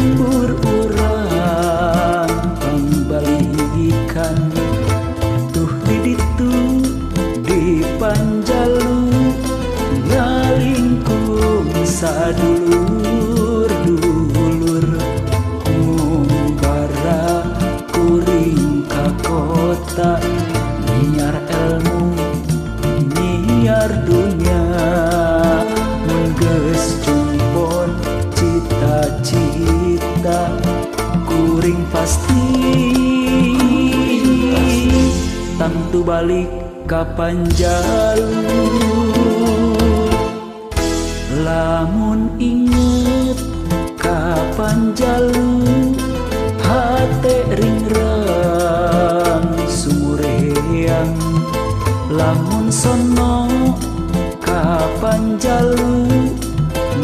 lembur urang pangbalikan tuh di ditu di Panjalu ngalingkung sadulur-dulur ngumbara kuring ka kota nyiar ilmu nyiar dunia menggeus jumpon cita-cita kuring pasti tangtu balik ka Panjalu. Lamun inget ka Panjalu hate ringrang sumureang lamun sono ka Panjalu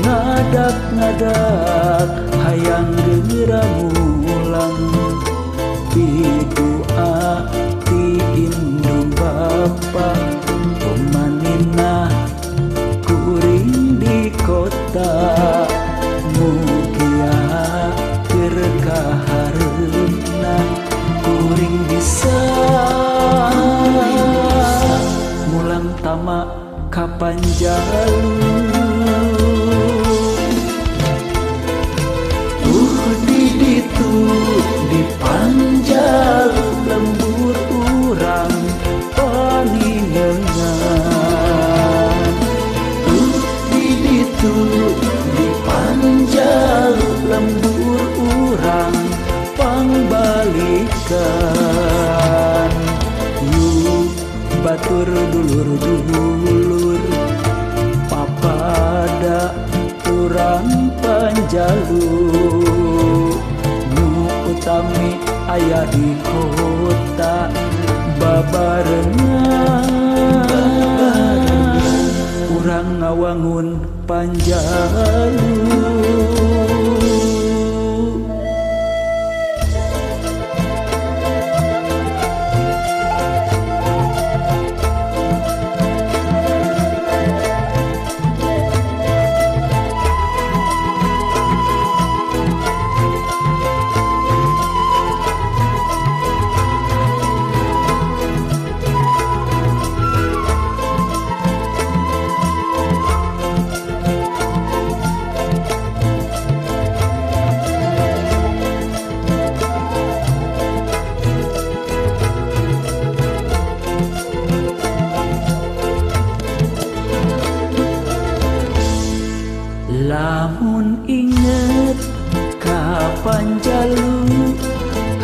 ngadak-ngadak hayang geura mulang bidua ti indung bapa pemanina kuring di kota mugia berkaharna kuring bisa mulang tamak ka Panjalu. Di ditu di Panjalu lembur urang paninengan. Di ditu di Panjalu lembur urang pangbalikan. Yuk batur dulur-dulur papada urang Panjalu nu utami aya di kota babarengan urang ngawangun Panjalu. Lamun inget ka Panjalu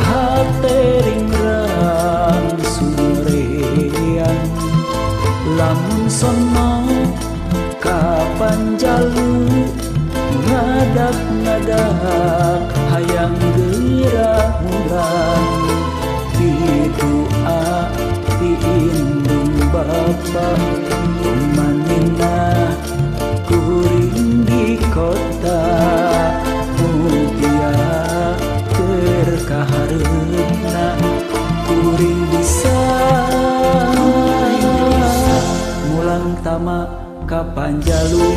hate ringrang sumureang lamun sono ka Panjalu ngadak-ngadak hayang geura mulang bidua ti indung bapa pemanina kuring di kota mugia berkaharna kuring bisa mulang tamak ka Panjalu.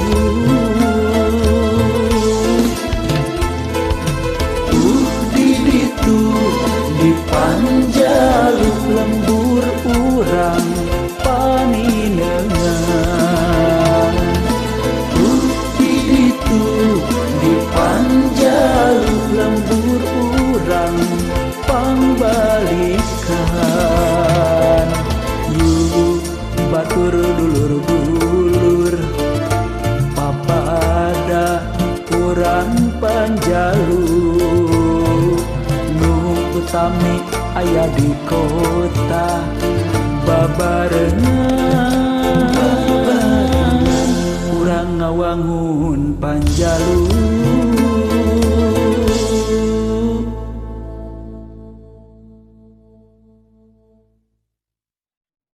Di ditu di Panjalu lembur urang paninengan. Di Panjalu lembur urang pangbalikan. Yuk batur dulur-dulur papada urang Panjalu nu utami aya di kota babarengan urang ngawangun Panjalu.